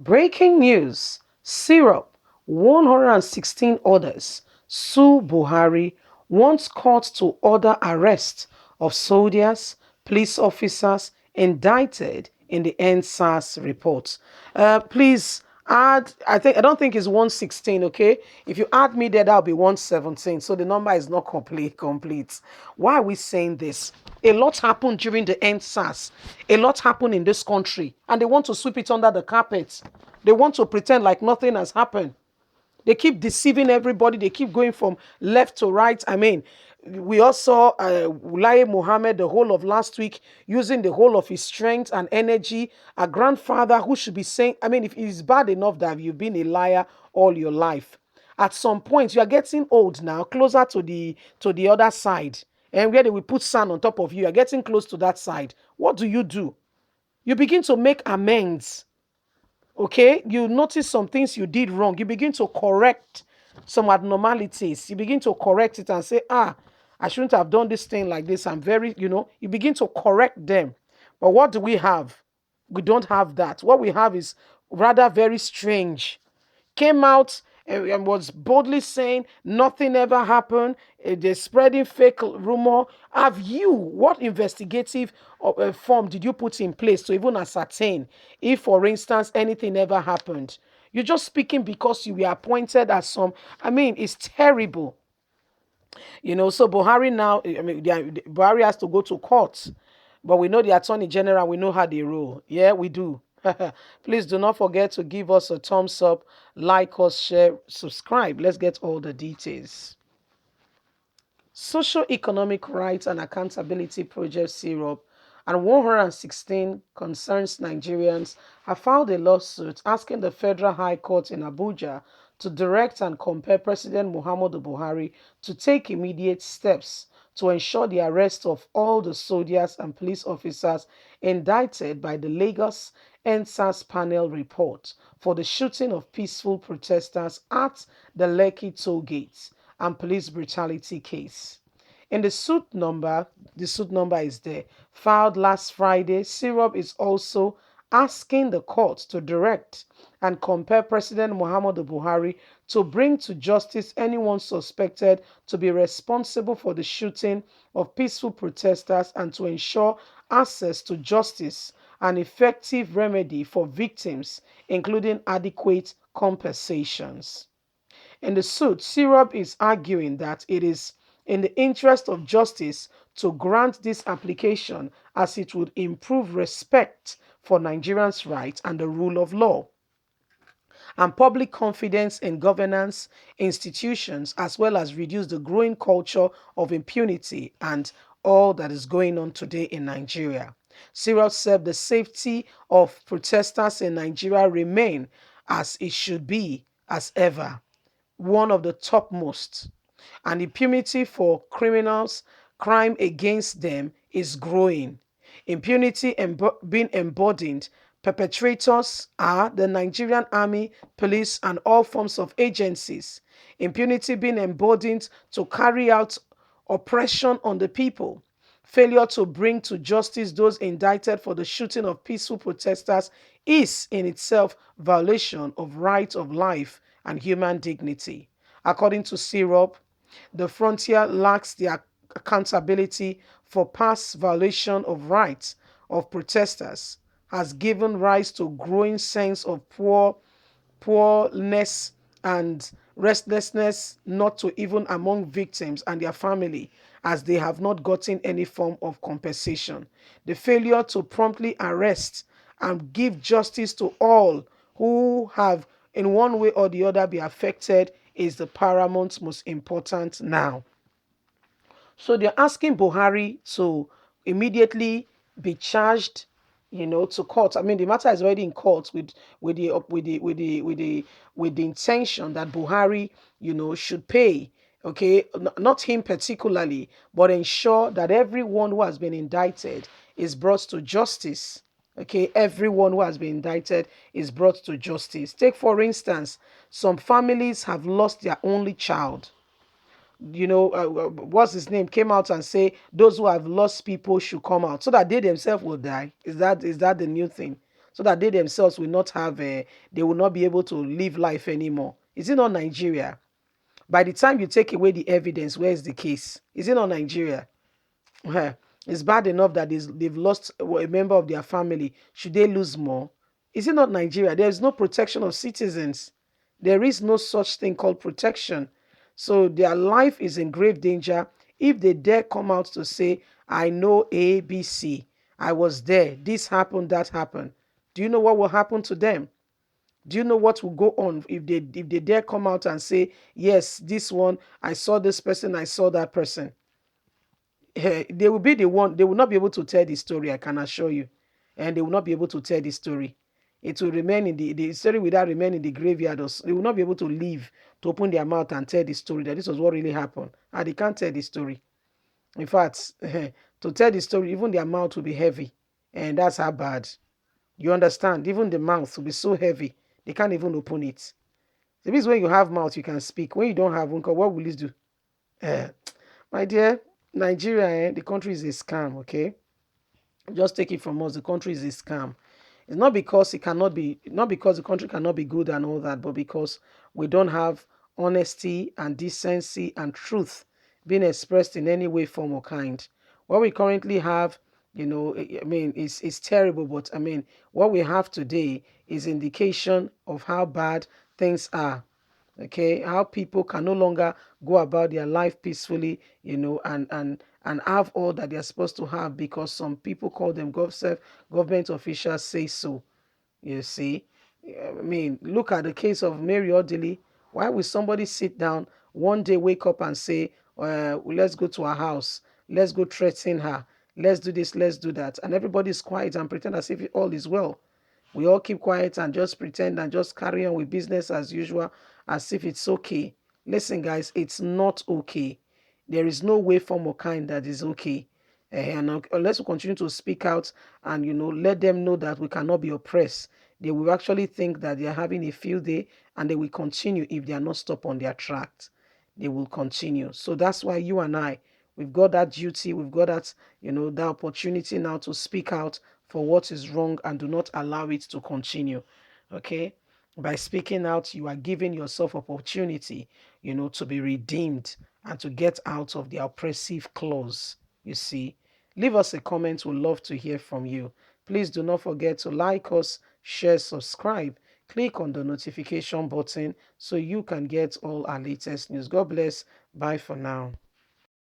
Breaking news: Serap, 116 others sue Buhari, wants court to order arrest of soldiers, police officers indicted in the NSAS report. Please add, I don't think it's 116, okay? If you add me there, that'll be 117. So the number is not complete. Why are we saying this? A lot happened during the NSAS. A lot happened in this country, and they want to sweep it under the carpet. They want to pretend like nothing has happened. They keep deceiving everybody. They keep going from left to right. I mean, we all saw Wulaye Mohammed the whole of last week using the whole of his strength and energy. A grandfather who should be saying, I mean, if it's bad enough that you've been a liar all your life, at some point you are getting old now, closer to the other side, and where they will put sand on top of you. You're getting close to that side. What do? You begin to make amends. Okay, you notice some things you did wrong, you begin to correct some abnormalities, you begin to correct it and say, I shouldn't have done this thing like this, I'm very, you begin to correct them. But what do we have? We don't have that. What we have is rather very strange. Came out and was boldly saying nothing ever happened. They're spreading fake rumor. Have you, what investigative form did you put in place to even ascertain if, for instance, anything ever happened? You're just speaking because you were appointed as some. I mean, it's terrible. So Buhari now, I mean, Buhari has to go to court, but we know the Attorney General, we know how they rule. Yeah, we do. Please do not forget to give us a thumbs up, like us, share, subscribe. Let's get all the details. Socio-Economic Rights and Accountability Project Syrup and 116 concerns Nigerians have filed a lawsuit asking the Federal High Court in Abuja to direct and compel President Muhammadu Buhari to take immediate steps to ensure the arrest of all the soldiers and police officers indicted by the Lagos NSAS panel report for the shooting of peaceful protesters at the Lekki toll gates and police brutality case. In the suit number is there, filed last Friday. Syrup is also asking the court to direct and compel President Muhammadu Buhari to bring to justice anyone suspected to be responsible for the shooting of peaceful protesters and to ensure access to justice and effective remedy for victims, including adequate compensations. In the suit, Syrup is arguing that it is in the interest of justice to grant this application as it would improve respect for Nigerians' rights and the rule of law and public confidence in governance institutions, as well as reduce the growing culture of impunity and all that is going on today in Nigeria. Syrup said the safety of protesters in Nigeria remain as it should be as ever one of the topmost, and impunity for criminals, crime against them is growing. Impunity being embodied, perpetrators are the Nigerian army, police, and all forms of agencies. Impunity being embodied to carry out oppression on the people. Failure to bring to justice those indicted for the shooting of peaceful protesters is in itself violation of right of life and human dignity. According to Syrup, the frontier lacks the accountability for past violation of rights of protesters, has given rise to growing sense of poorness and restlessness, not to even among victims and their family, as they have not gotten any form of compensation. The failure to promptly arrest and give justice to all who have in one way or the other be affected is the paramount most important now. So they're asking Buhari to immediately be charged, to court. I mean, the matter is already in court with the intention that Buhari, should pay. Okay, not him particularly, but ensure that everyone who has been indicted is brought to justice. Okay, everyone who has been indicted is brought to justice. Take, for instance, some families have lost their only child. What's his name came out and say those who have lost people should come out so that they themselves will die. Is that the new thing? so that they themselves will not have a, they will not be able to live life anymore. Is it not Nigeria? By the time you take away the evidence, where is the case? Is it not Nigeria? Eh, it's bad enough that they've lost a member of their family. Should they lose more? Is it not Nigeria? There is no protection of citizens. There is no such thing called protection. So their life is in grave danger if they dare come out to say, I know A, B, C. I was there. This happened, that happened. Do you know what will happen to them? Do you know what will go on if they dare come out and say, yes, this one, I saw this person, I saw that person? They will be the one, they will not be able to tell the story, I can assure you. And they will not be able to tell the story. It will remain in the story will remain in the graveyard. Or they will not be able to leave to open their mouth and tell the story that this was what really happened. And they can't tell the story. In fact, to tell the story, even their mouth will be heavy. And that's how bad. You understand? Even the mouth will be so heavy, they can't even open it. So this is when you have mouth, you can speak. When you don't have one, what will this do? Uh, my dear, Nigeria, the country is a scam, okay? Just take it from us, the country is a scam. It's not because it cannot be, not because the country cannot be good and all that, but because we don't have honesty and decency and truth being expressed in any way, form, or kind. What we currently have, I mean, is terrible, but I mean, what we have today is indication of how bad things are. Okay, how people can no longer go about their life peacefully, and have all that they're supposed to have because some people call them government officials say so. You see, I mean, look at the case of Mary Odili. Why will somebody sit down one day, wake up and say, let's go to her house, let's go threaten her, let's do this, let's do that, and everybody's quiet and pretend as if all is well. We all keep quiet and just pretend and just carry on with business as usual as if it's okay. Listen, guys, it's not okay. There is no way, form, or kind that is okay. And unless we continue to speak out and let them know that we cannot be oppressed, they will actually think that they are having a field day, and they will continue if they are not stopped on their tracks. They will continue. So that's why you and I, we've got that duty, we've got that, that opportunity now to speak out for what is wrong and do not allow it to continue. Okay? By speaking out, you are giving yourself opportunity, to be redeemed and to get out of the oppressive clause. You see, leave us a comment. We'd love to hear from you. Please do not forget to like us, share, subscribe. Click on the notification button so you can get all our latest news. God bless. Bye for now.